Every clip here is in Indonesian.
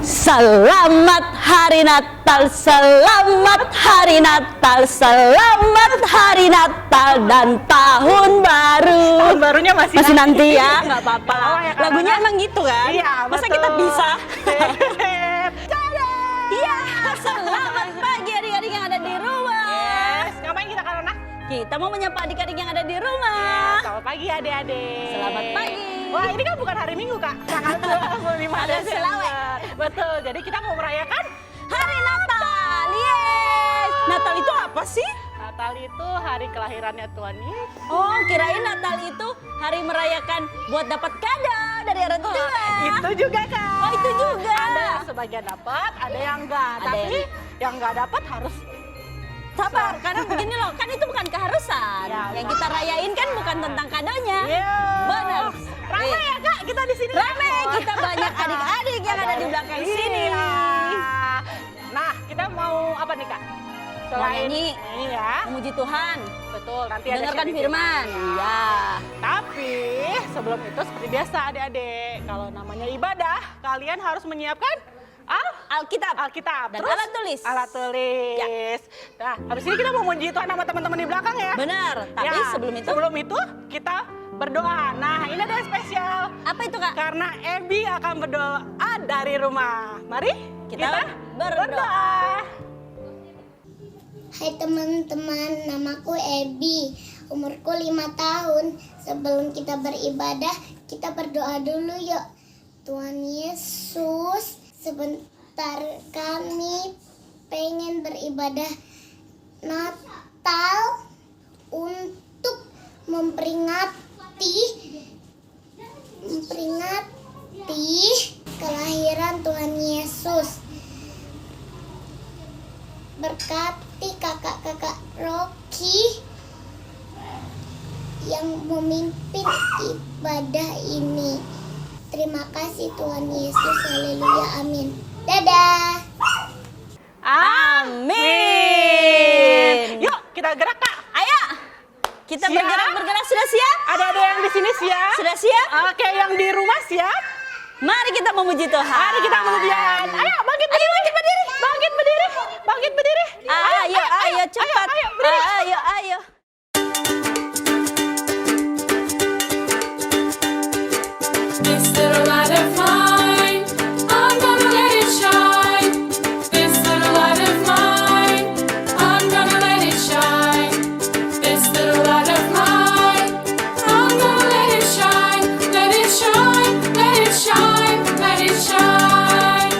Selamat Hari Natal, selamat Hari Natal, selamat Hari Natal dan Tahun Baru. Tahun barunya masih nanti ya, nggak apa-apa. Oh, ya, lagunya emang gitu kan? Iya, masa betul. kita bisa? Tada! Iya, selamat pagi adik-adik yang ada di rumah. Yes, ngapain kita Karona? Kita mau menyapa adik-adik yang ada di rumah. Selamat pagi adik-adik. Selamat pagi. Wah, ini kan bukan hari Minggu, Kak. Tanggal 25 Ada selawat. Betul, jadi kita mau merayakan Hari Natal. Yes. Natal itu apa sih? Natal itu hari kelahirannya Tuhan Yesus. Oh, kirain Natal itu hari merayakan buat dapat kado dari orang tua. Itu juga, Kak. Oh, itu juga. Ada yang sebagian dapat, ada yang enggak. Ada Tapi yang- yang enggak dapat harus Sabar, karena begini loh, kan itu bukan keharusan. Ya, Yang kita rayain kan bukan tentang kadonya. Iya. Benar. Ramai ya, Kak, kita di sini. Rame, kita banyak adik-adik yang ada di belakang sini. Iya. Nah, kita mau apa nih, Kak? nyanyi. Ya. Memuji Tuhan, Betul, nanti ada dengarkan sharing firman. Iya. Tapi sebelum itu seperti biasa adik-adik, kalau namanya ibadah, kalian harus menyiapkan Alkitab. Alkitab Dan terus alat tulis. Alat tulis. Nah, habis ini kita mau memuji Tuhan sama teman-teman di belakang ya. Benar, tapi Ya, sebelum itu kita berdoa. Nah, ini ada yang spesial apa itu, Kak? karena Ebi akan berdoa dari rumah. Mari Kita berdoa. Hai teman-teman, namaku Ebi, umurku 5 tahun. Sebelum kita beribadah, kita berdoa dulu yuk. Tuhan Yesus, sebentar kami pengen beribadah Natal untuk memperingati kelahiran Tuhan Yesus. Berkati kakak-kakak Rocky yang memimpin ibadah ini. Terima kasih Tuhan Yesus. Haleluya. Amin. Dadah. Amin. Yuk, kita gerak, Kak. Ayo, kita Siap? bergerak. Sudah siap? Ada yang di sini siap? Sudah siap? Oke, yang di rumah siap? Mari kita memuji Tuhan. Mari kita memujian. Ayo, bangkit berdiri. Bangkit berdiri. Ayo, cepat. Ayo, berdiri. Ayo. This little light of mine, I'm gonna let it shine. This little light of mine, I'm gonna let it shine. This little light of mine, I'm gonna let it shine. Let it shine, let it shine, let it shine.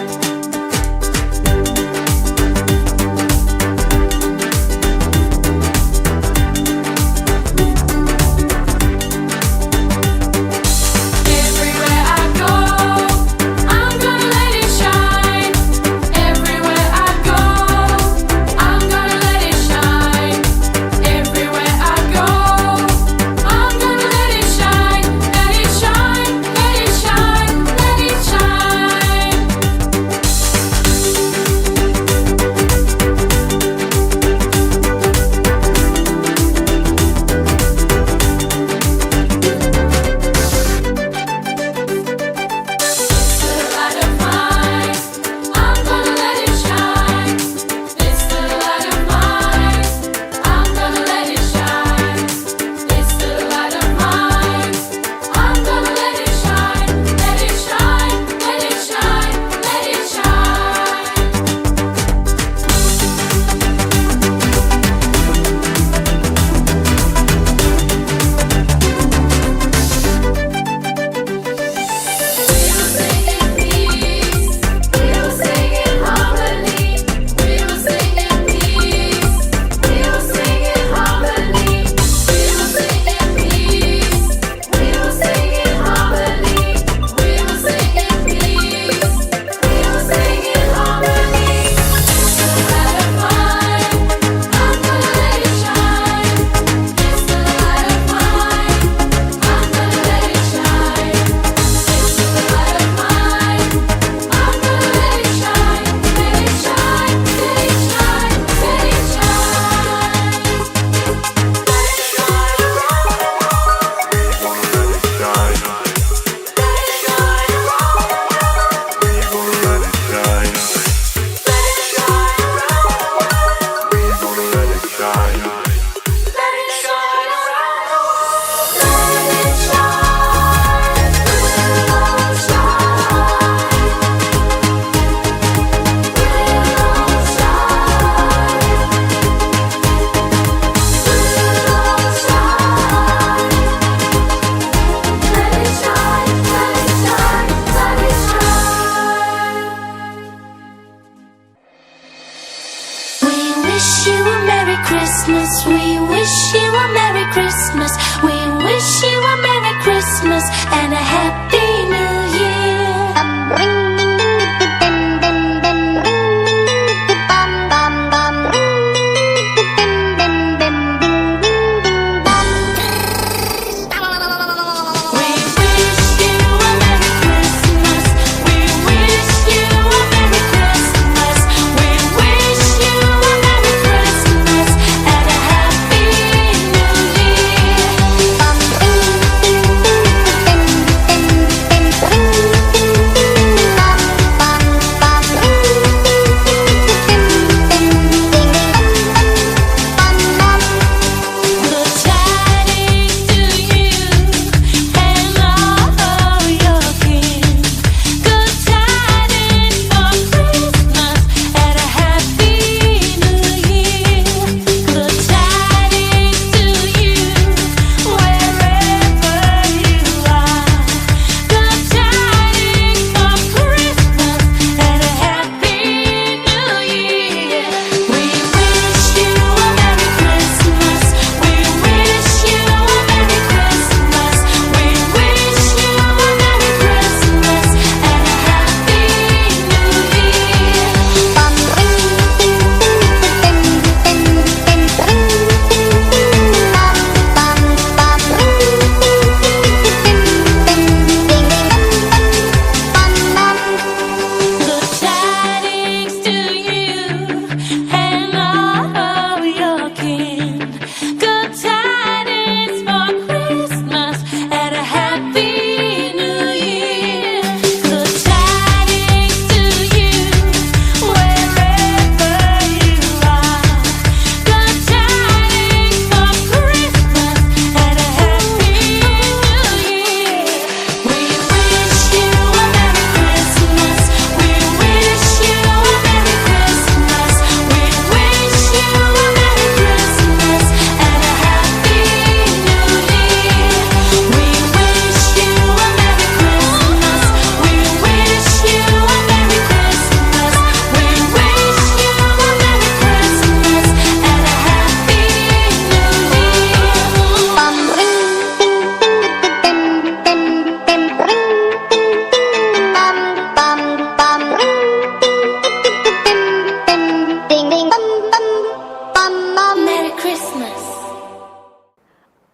Christmas. We wish you a Merry Christmas. We wish you a Merry Christmas and a Happy New Year.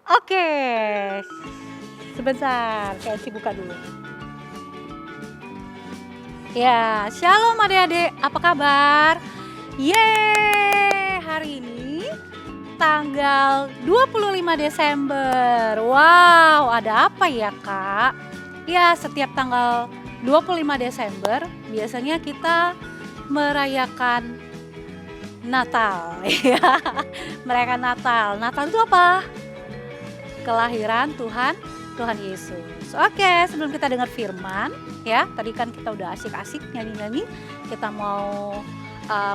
Oke, sebentar, saya buka dulu. Ya, shalom adik-adik, apa kabar? Yeay, hari ini tanggal 25 Desember. Wow, ada apa ya Kak? Ya, setiap tanggal 25 Desember biasanya kita merayakan Natal. Ya, merayakan Natal. Natal itu apa? Kelahiran Tuhan Yesus. Oke, sebelum kita dengar firman, ya, tadi kan kita udah asik-asik nyanyi-nyanyi, kita mau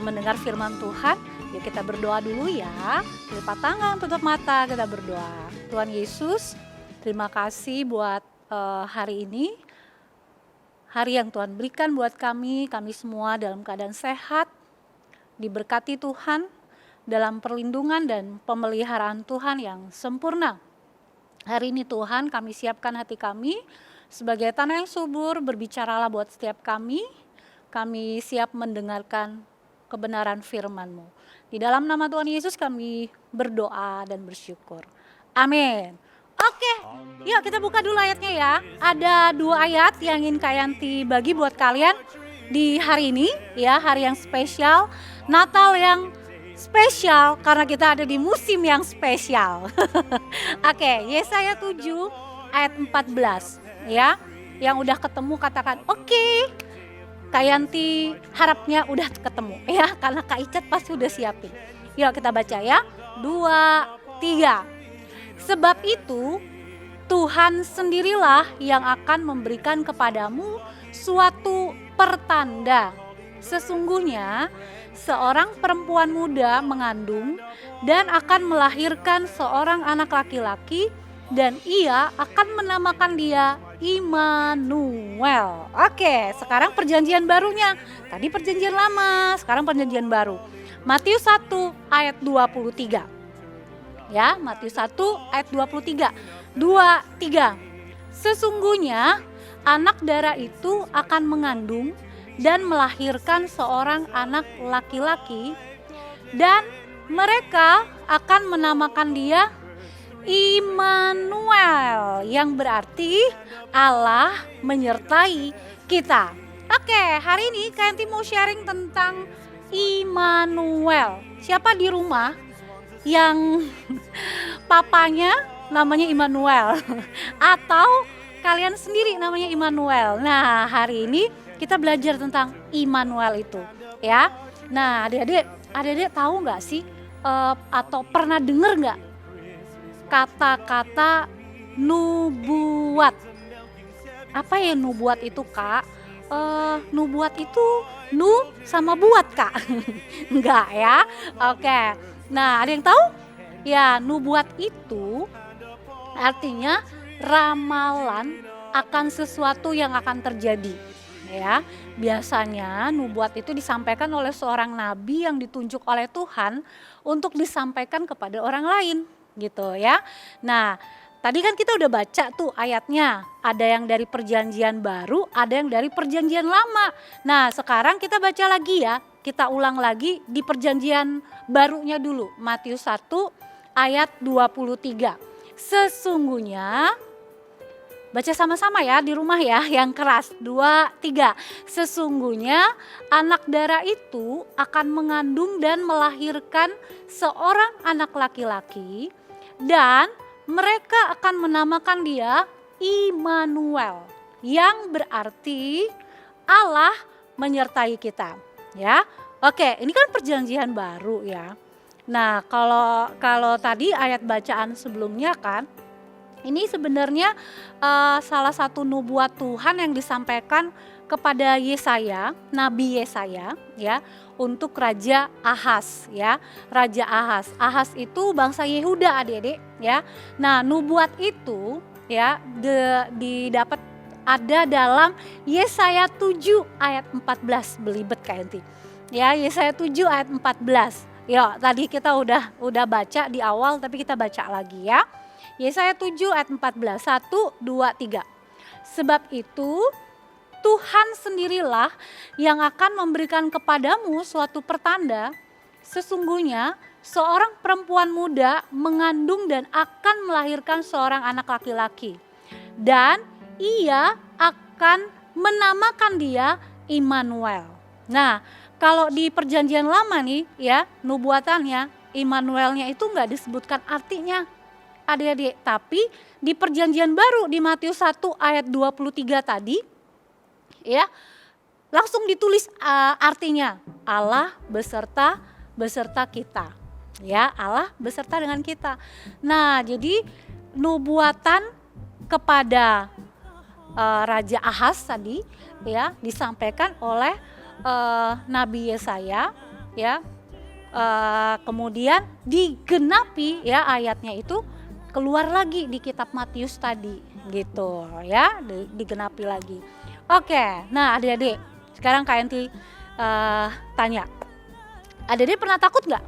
mendengar firman Tuhan. Ya, kita berdoa dulu ya. Lipat tangan, tutup mata, kita berdoa. Tuhan Yesus, terima kasih buat hari ini. Hari yang Tuhan berikan buat kami semua dalam keadaan sehat, diberkati Tuhan, dalam perlindungan dan pemeliharaan Tuhan yang sempurna. Hari ini Tuhan, kami siapkan hati kami sebagai tanah yang subur, berbicaralah buat setiap kami. Kami siap mendengarkan kebenaran firman-Mu. Di dalam nama Tuhan Yesus kami berdoa dan bersyukur. Amin. Oke, yuk kita buka dulu ayatnya ya. Ada 2 ayat yang ingin Kak Yanti bagi buat kalian di hari ini, ya, hari yang spesial, Natal yang spesial karena kita ada di musim yang spesial. Oke, Yesaya 7 ayat 14 ya. Yang udah ketemu katakan oke. Kak Yanti harapnya udah ketemu ya, karena Kak Icat pasti udah siapin. Yuk kita baca ya. 2, 3. Sebab itu Tuhan sendirilah yang akan memberikan kepadamu suatu pertanda. Sesungguhnya seorang perempuan muda mengandung dan akan melahirkan seorang anak laki-laki, dan ia akan menamakan dia Immanuel. Oke, sekarang perjanjian barunya. Tadi perjanjian lama, sekarang perjanjian baru. Matius 1 ayat 23. Ya, Matius 1 ayat 23. 23. Sesungguhnya anak darah itu akan mengandung dan melahirkan seorang anak laki-laki, dan mereka akan menamakan dia Immanuel, yang berarti Allah menyertai kita. Oke, hari ini Kak Enti mau sharing tentang Immanuel. Siapa di rumah yang papanya namanya Immanuel atau kalian sendiri namanya Immanuel? Nah, hari ini kita belajar tentang Immanuel itu, ya. Nah, adik-adik tahu nggak sih atau pernah dengar nggak kata-kata nubuat? Apa ya nubuat itu, Kak? Nubuat itu nu sama buat, Kak? Enggak ya? Oke. Nah, ada yang tahu? Ya, nubuat itu artinya ramalan akan sesuatu yang akan terjadi. Ya, biasanya nubuat itu disampaikan oleh seorang nabi yang ditunjuk oleh Tuhan untuk disampaikan kepada orang lain, gitu ya. Nah, tadi kan kita udah baca tuh ayatnya, ada yang dari perjanjian baru, ada yang dari perjanjian lama. Nah, sekarang kita baca lagi ya, kita ulang lagi di perjanjian barunya dulu, Matius 1 ayat 23. Sesungguhnya, baca sama-sama ya di rumah ya, yang keras, 2, 3. Sesungguhnya anak darah itu akan mengandung dan melahirkan seorang anak laki-laki, dan mereka akan menamakan dia Immanuel, yang berarti Allah menyertai kita. Ya, oke, ini kan perjanjian baru ya. Nah, kalau tadi ayat bacaan sebelumnya kan, ini sebenarnya salah satu nubuat Tuhan yang disampaikan kepada Yesaya, Nabi Yesaya, ya, untuk Raja Ahaz, ya, Raja Ahaz. Ahaz itu bangsa Yehuda, adik-adik, ya. Nah, nubuat itu, ya, didapat ada dalam Yesaya 7 ayat 14, belibet Kak Enti. Ya, Yesaya 7 ayat 14. Ya, tadi kita udah baca di awal, tapi kita baca lagi ya. Yesaya 7 ayat 14, 1, 2, 3. Sebab itu Tuhan sendirilah yang akan memberikan kepadamu suatu pertanda. Sesungguhnya seorang perempuan muda mengandung dan akan melahirkan seorang anak laki-laki. Dan ia akan menamakan dia Immanuel. Nah, kalau di perjanjian lama nih ya, nubuatannya Immanuelnya itu nggak disebutkan artinya, adik-adik. Tapi di perjanjian baru di Matius 1 ayat 23 tadi, ya, langsung ditulis artinya Allah beserta kita. Ya, Allah beserta dengan kita. Nah, jadi nubuatan kepada Raja Ahaz tadi ya disampaikan oleh Nabi Yesaya, ya. Kemudian digenapi ya ayatnya itu keluar lagi di kitab Matius tadi gitu ya, digenapi lagi. Oke, nah adik-adik sekarang Kak Enti tanya, adik-adik pernah takut nggak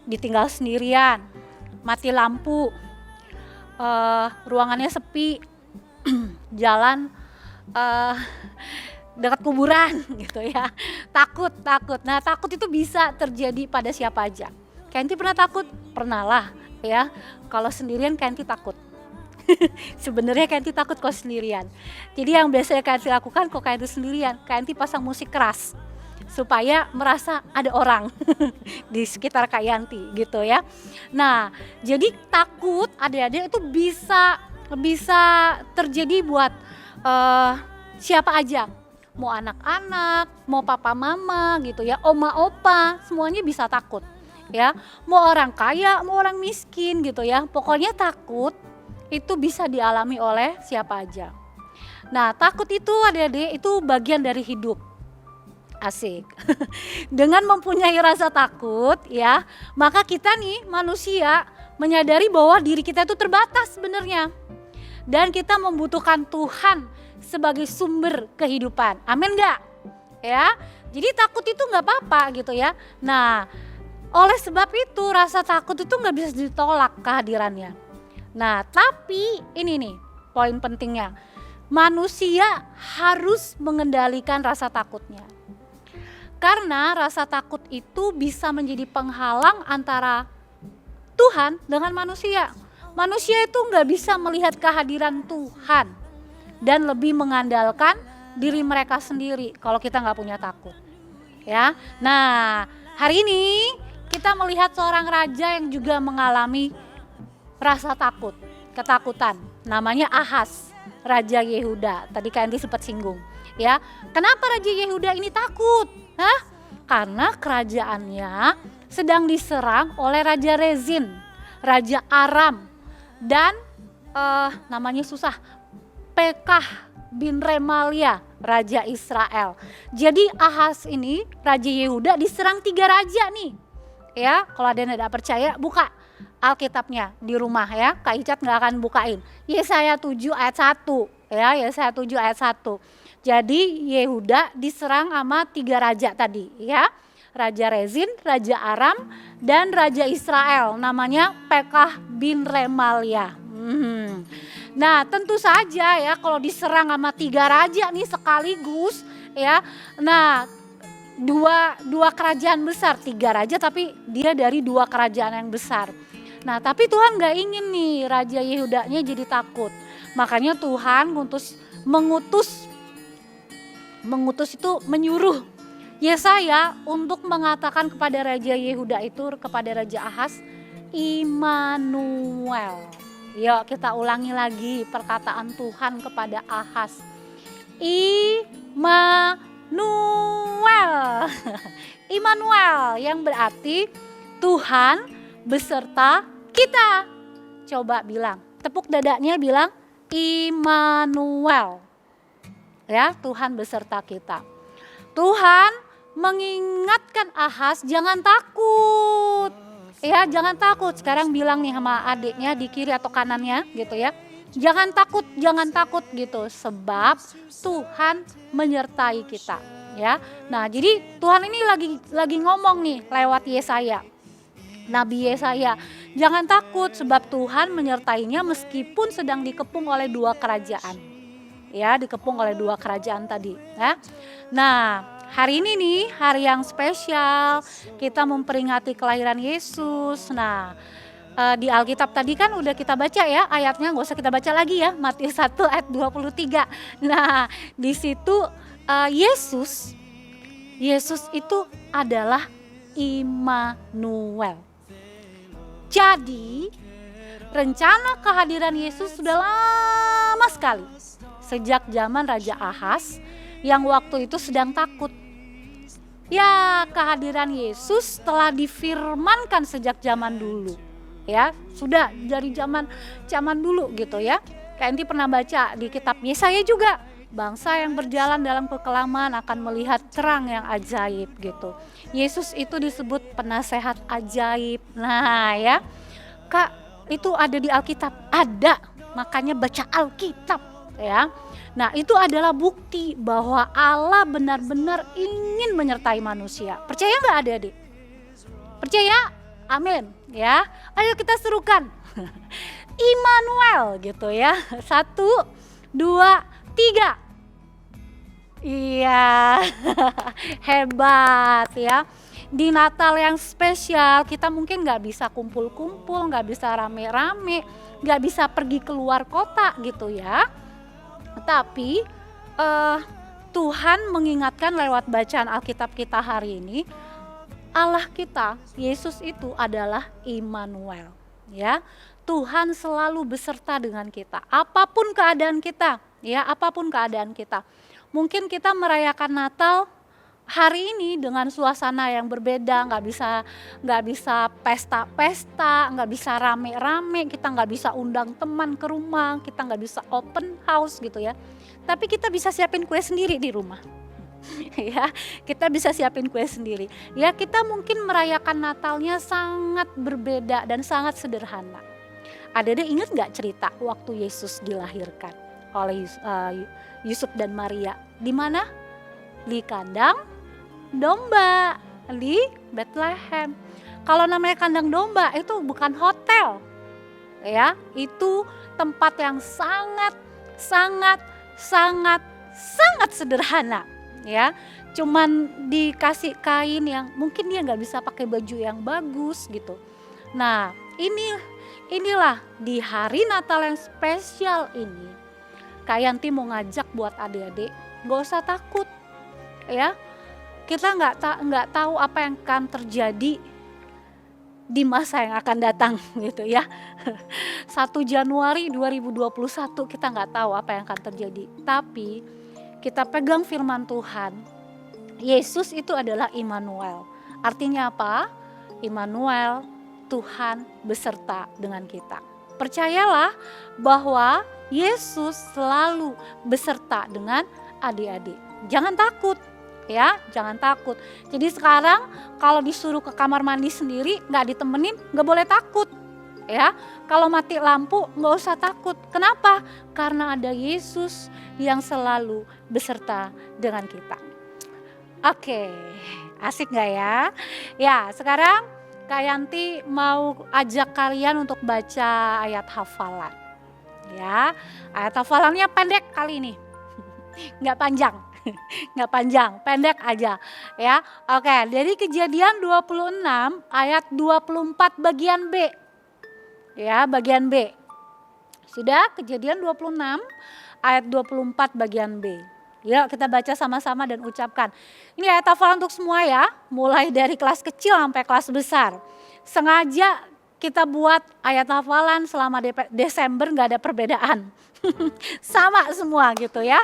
ditinggal sendirian, mati lampu, ruangannya sepi, jalan dekat kuburan gitu ya, takut. Nah, takut itu bisa terjadi pada siapa aja. Kak Enti pernah takut? Pernah lah ya. Kalau sendirian Kak Enti takut. Sebenarnya Kak Enti takut kalau sendirian. Jadi yang biasanya Kak Enti lakukan kalau Kak Enti sendirian, Kak Enti pasang musik keras supaya merasa ada orang di sekitar Kak Yanti gitu ya. Nah, jadi takut adik-adik itu bisa terjadi buat siapa aja. Mau anak-anak, mau papa mama gitu ya, oma opa, semuanya bisa takut ya. Mau orang kaya, mau orang miskin gitu ya. Pokoknya takut itu bisa dialami oleh siapa aja. Nah, takut itu adik-adik itu bagian dari hidup. Asik. Dengan mempunyai rasa takut ya, maka kita nih manusia menyadari bahwa diri kita itu terbatas sebenarnya. Dan kita membutuhkan Tuhan sebagai sumber kehidupan. Amin gak? Ya, jadi takut itu gak apa-apa gitu ya. Nah, oleh sebab itu rasa takut itu gak bisa ditolak kehadirannya. Nah, tapi ini nih poin pentingnya. Manusia harus mengendalikan rasa takutnya. Karena rasa takut itu bisa menjadi penghalang antara Tuhan dengan manusia. Manusia itu nggak bisa melihat kehadiran Tuhan dan lebih mengandalkan diri mereka sendiri kalau kita nggak punya takut. Ya, nah hari ini kita melihat seorang raja yang juga mengalami rasa takut, ketakutan. Namanya Ahaz, Raja Yehuda. Tadi Kandy sempat singgung. Ya, kenapa Raja Yehuda ini takut? Hah? Karena kerajaannya sedang diserang oleh Raja Rezin, Raja Aram, dan namanya susah, Pekah bin Remalia, Raja Israel. Jadi Ahaz ini, Raja Yehuda diserang 3 raja nih. Ya, kalau ada yang tidak percaya, buka Alkitabnya di rumah ya. Kak Icat nggak akan bukain. Yesaya 7 ayat 1. Ya, Yesaya 7 ayat 1. Jadi Yehuda diserang sama 3 raja tadi ya. Raja Rezin, Raja Aram, dan Raja Israel. Namanya Pekah bin Remalia. Nah tentu saja ya kalau diserang sama 3 raja nih sekaligus ya. Nah dua kerajaan besar, 3 raja tapi dia dari 2 kerajaan yang besar. Nah tapi Tuhan gak ingin nih Raja Yehudanya jadi takut. Makanya Tuhan mengutus itu menyuruh Yesaya untuk mengatakan kepada Raja Yehuda itu, kepada Raja Ahaz, Immanuel. Yuk kita ulangi lagi perkataan Tuhan kepada Ahaz. Immanuel. Immanuel yang berarti Tuhan beserta kita. Coba bilang, tepuk dadanya bilang Immanuel. Ya, Tuhan beserta kita. Tuhan mengingatkan Ahaz jangan takut. Ya, jangan takut. Sekarang bilang nih sama adiknya di kiri atau kanannya gitu ya. Jangan takut gitu. Sebab Tuhan menyertai kita, ya. Nah, jadi Tuhan ini lagi ngomong nih lewat Yesaya. Nabi Yesaya, jangan takut sebab Tuhan menyertainya meskipun sedang dikepung oleh 2 kerajaan. Ya, dikepung oleh 2 kerajaan tadi, ya. Nah, hari ini nih hari yang spesial, kita memperingati kelahiran Yesus. Nah, di Alkitab tadi kan udah kita baca ya ayatnya, nggak usah kita baca lagi ya, Matius 1 ayat 23. Nah, di situ Yesus itu adalah Immanuel. Jadi, rencana kehadiran Yesus sudah lama sekali. Sejak zaman Raja Ahaz yang waktu itu sedang takut. Ya, kehadiran Yesus telah difirmankan sejak zaman dulu. Ya, sudah dari zaman dulu gitu ya. Kayak nanti pernah baca di kitab Yesaya juga. Bangsa yang berjalan dalam kekelaman akan melihat terang yang ajaib gitu. Yesus itu disebut penasehat ajaib. Nah ya, Kak, itu ada di Alkitab. Ada, makanya baca Alkitab ya. Nah itu adalah bukti bahwa Allah benar-benar ingin menyertai manusia. Percaya nggak adik-adik? Percaya? Amin ya. Ayo kita serukan Immanuel gitu ya. 1, 2, 3. Iya. Hebat ya. Di Natal yang spesial kita mungkin gak bisa kumpul-kumpul, gak bisa rame-rame, gak bisa pergi keluar kota gitu ya. Tapi Tuhan mengingatkan lewat bacaan Alkitab kita hari ini, Allah kita, Yesus itu adalah Immanuel ya. Tuhan selalu beserta dengan kita, apapun keadaan kita, ya, apapun keadaan kita. Mungkin kita merayakan Natal hari ini dengan suasana yang berbeda, nggak bisa pesta-pesta, nggak bisa rame-rame, kita nggak bisa undang teman ke rumah, kita nggak bisa open house gitu ya. Tapi kita bisa siapin kue sendiri di rumah. Ya, kita bisa siapin kue sendiri. Ya, kita mungkin merayakan Natalnya sangat berbeda dan sangat sederhana. Adik-adik ingat nggak cerita waktu Yesus dilahirkan oleh Yusuf dan Maria? Di mana? Di kandang domba di Bethlehem. Kalau namanya kandang domba itu bukan hotel, ya, itu tempat yang sangat sederhana, ya. Cuman dikasih kain yang mungkin dia nggak bisa pakai baju yang bagus gitu. Nah, inilah di hari Natal yang spesial ini, Kak Yanti mau ngajak buat adik-adik, nggak usah takut, ya. Kita nggak tahu apa yang akan terjadi di masa yang akan datang gitu ya. 1 Januari 2021 kita nggak tahu apa yang akan terjadi. Tapi kita pegang firman Tuhan. Yesus itu adalah Immanuel. Artinya apa? Immanuel, Tuhan beserta dengan kita. Percayalah bahwa Yesus selalu beserta dengan adik-adik. Jangan takut. Ya, jangan takut. Jadi sekarang kalau disuruh ke kamar mandi sendiri nggak ditemenin, nggak boleh takut. Ya, kalau mati lampu nggak usah takut. Kenapa? Karena ada Yesus yang selalu beserta dengan kita. Oke, asik nggak ya? Ya, sekarang Kak Yanti mau ajak kalian untuk baca ayat hafalan. Ya, ayat hafalannya pendek kali ini, nggak panjang. Nggak panjang, pendek aja ya. Oke, dari Kejadian 26 ayat 24 bagian B. Ya, bagian B. Sudah, Kejadian 26 ayat 24 bagian B. Yuk kita baca sama-sama dan ucapkan. Ini ayat hafalan untuk semua ya, mulai dari kelas kecil sampai kelas besar. Sengaja kita buat ayat hafalan selama Desember nggak ada perbedaan. Sama semua gitu ya.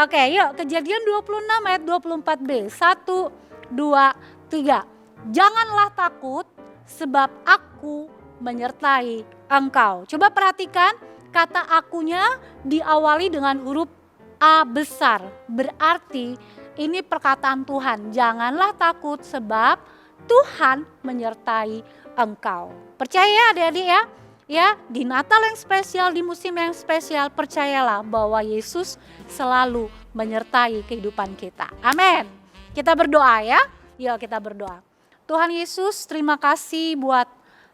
Oke, yuk Kejadian 26 ayat 24b. 1, 2, 3. Janganlah takut sebab aku menyertai engkau. Coba perhatikan kata akunya diawali dengan huruf A besar. Berarti ini perkataan Tuhan. Janganlah takut sebab Tuhan menyertai engkau. Percaya adik-adik ya? Ya, di Natal yang spesial, di musim yang spesial, percayalah bahwa Yesus selalu menyertai kehidupan kita. Amin. Kita berdoa ya. Yuk kita berdoa. Tuhan Yesus, terima kasih buat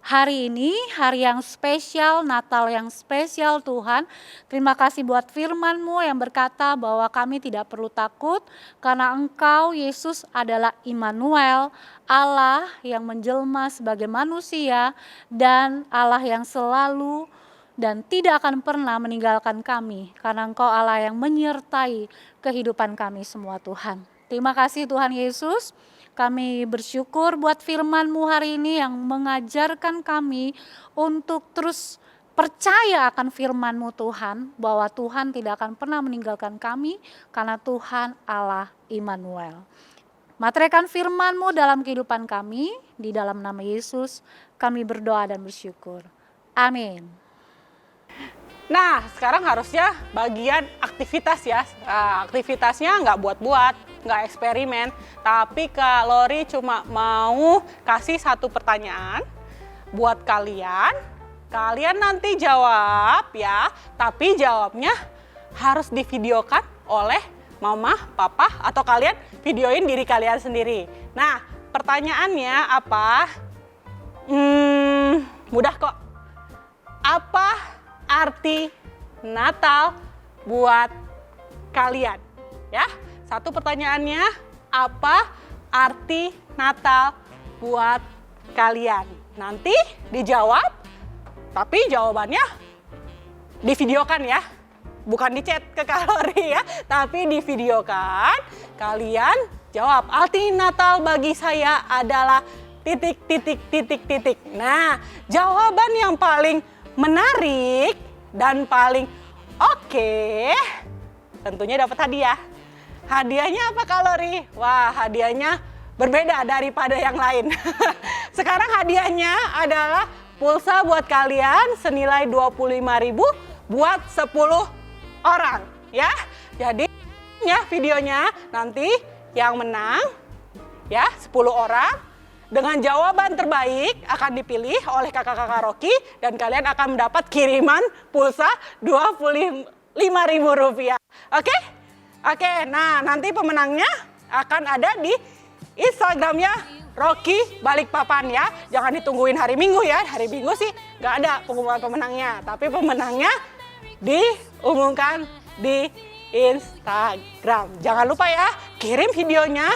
hari ini, hari yang spesial, Natal yang spesial Tuhan. Terima kasih buat firman-Mu yang berkata bahwa kami tidak perlu takut karena Engkau Yesus adalah Immanuel, Allah yang menjelma sebagai manusia dan Allah yang selalu dan tidak akan pernah meninggalkan kami karena Engkau Allah yang menyertai kehidupan kami semua Tuhan. Terima kasih Tuhan Yesus. Kami bersyukur buat firman-Mu hari ini yang mengajarkan kami untuk terus percaya akan firman-Mu Tuhan. Bahwa Tuhan tidak akan pernah meninggalkan kami karena Tuhan Allah Immanuel. Materaikan firman-Mu dalam kehidupan kami. Di dalam nama Yesus kami berdoa dan bersyukur. Amin. Nah, sekarang harusnya bagian aktivitas ya. Aktivitasnya nggak buat-buat, nggak eksperimen, tapi Kak Lori cuma mau kasih satu pertanyaan buat kalian. Kalian nanti jawab ya, tapi jawabnya harus divideokan oleh mama, papa, atau kalian videoin diri kalian sendiri. Nah, pertanyaannya apa? Mudah kok. Apa arti Natal buat kalian? Ya, satu pertanyaannya, apa arti Natal buat kalian? Nanti dijawab, tapi jawabannya divideokan ya. Bukan di chat ke Kak Lori ya, tapi divideokan. Kalian jawab, arti Natal bagi saya adalah titik. Nah, jawaban yang paling menarik dan paling oke, tentunya dapat hadiah. Hadiahnya apa Kak Lori? Wah, hadiahnya berbeda daripada yang lain. Sekarang hadiahnya adalah pulsa buat kalian senilai 25.000 buat 10 orang ya. Jadi ya videonya nanti yang menang ya 10 orang dengan jawaban terbaik akan dipilih oleh kakak-kakak Rocky dan kalian akan mendapat kiriman pulsa Rp25.000. Oke? Oke, nah nanti pemenangnya akan ada di Instagramnya Rocky Balikpapan ya. Jangan ditungguin hari Minggu ya. Hari Minggu sih nggak ada pengumuman pemenangnya. Tapi pemenangnya diumumkan di Instagram. Jangan lupa ya, kirim videonya.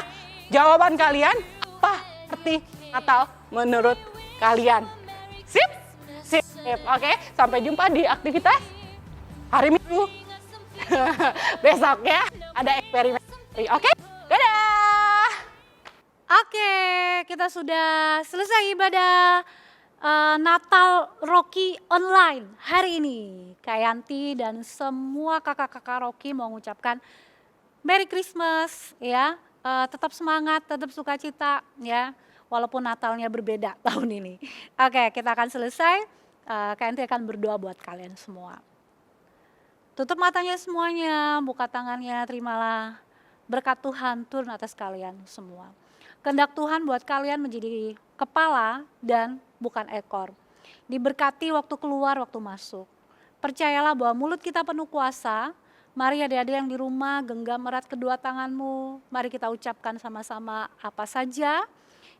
Jawaban kalian apa arti Natal menurut kalian? Sip? Sip. Oke, sampai jumpa di aktivitas hari Minggu. Besok ya, ada eksperimen. Oke, dadah! Oke, kita sudah selesai ibadah Natal Rocky online hari ini. Kak Yanti dan semua kakak-kakak Rocky mau mengucapkan Merry Christmas ya. Tetap semangat, tetap sukacita ya. Walaupun Natalnya berbeda tahun ini. Oke, kita akan selesai. Kak Yanti akan berdoa buat kalian semua. Tutup matanya semuanya, buka tangannya, terimalah berkat Tuhan turun atas kalian semua. Kehendak Tuhan buat kalian menjadi kepala dan bukan ekor. Diberkati waktu keluar, waktu masuk. Percayalah bahwa mulut kita penuh kuasa. Mari adik-adik yang di rumah genggam erat kedua tanganmu. Mari kita ucapkan sama-sama apa saja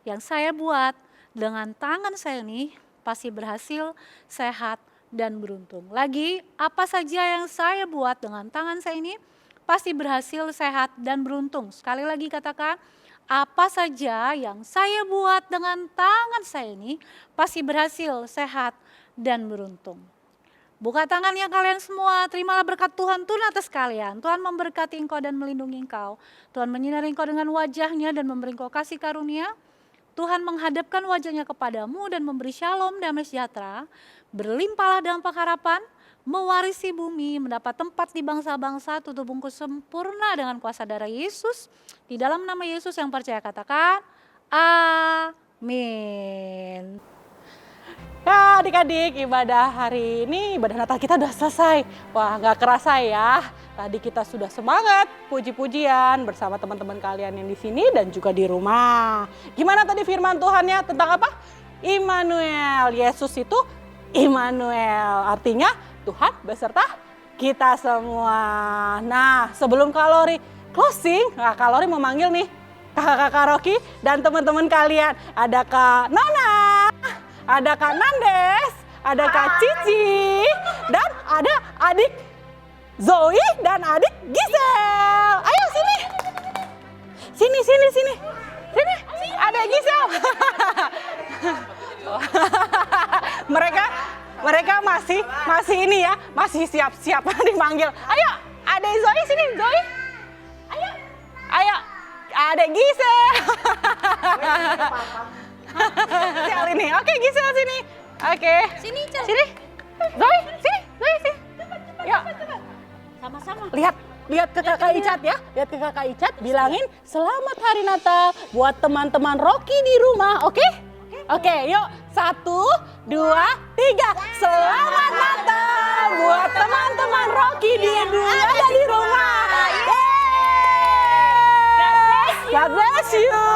yang saya buat dengan tangan saya ini pasti berhasil, sehat, dan beruntung. Lagi, apa saja yang saya buat dengan tangan saya ini pasti berhasil, sehat, dan beruntung. Sekali lagi katakan, apa saja yang saya buat dengan tangan saya ini pasti berhasil, sehat, dan beruntung. Buka tangannya kalian semua, terimalah berkat Tuhan turun atas kalian. Tuhan memberkati engkau dan melindungi engkau. Tuhan menyinari engkau dengan wajahnya dan memberi engkau kasih karunia. Tuhan menghadapkan wajahnya kepadamu dan memberi shalom, damai sejahtera. Berlimpahlah dalam pengharapan, mewarisi bumi, mendapat tempat di bangsa-bangsa, tutup bungkus sempurna dengan kuasa darah Yesus. Di dalam nama Yesus yang percaya katakan, amin. Ya adik-adik, ibadah hari ini, ibadah Natal kita udah selesai. Wah gak kerasa ya, tadi kita sudah semangat puji-pujian bersama teman-teman kalian yang di sini dan juga di rumah. Gimana tadi firman Tuhannya tentang apa? Immanuel, Yesus itu Immanuel, artinya Tuhan beserta kita semua. Nah sebelum kalori closing, kalori memanggil nih kakak-kakak Rocky dan teman-teman kalian. Ada Kak Nona, ada Kak Nandes, ada Kak Cici, dan ada adik Zoe dan adik Gisel. Ayo sini. Sini. Sini. Ada Gisel. mereka masih ini ya, masih siap-siap dipanggil. Ayo, ada Zoe sini, Zoe. Ayo. Ada Gisel. Gisel ini. Oke, Gisel sini. Oke. Sini. Zoe, sini. Yuk. Sama-sama. Lihat ke kakak Icat ya. Lihat ke kakak Icat, bilangin selamat hari Natal buat teman-teman Rocky di rumah, oke? Oke, yuk. 1, 2, 3. Selamat Natal buat teman-teman Rocky di rumah. God bless you.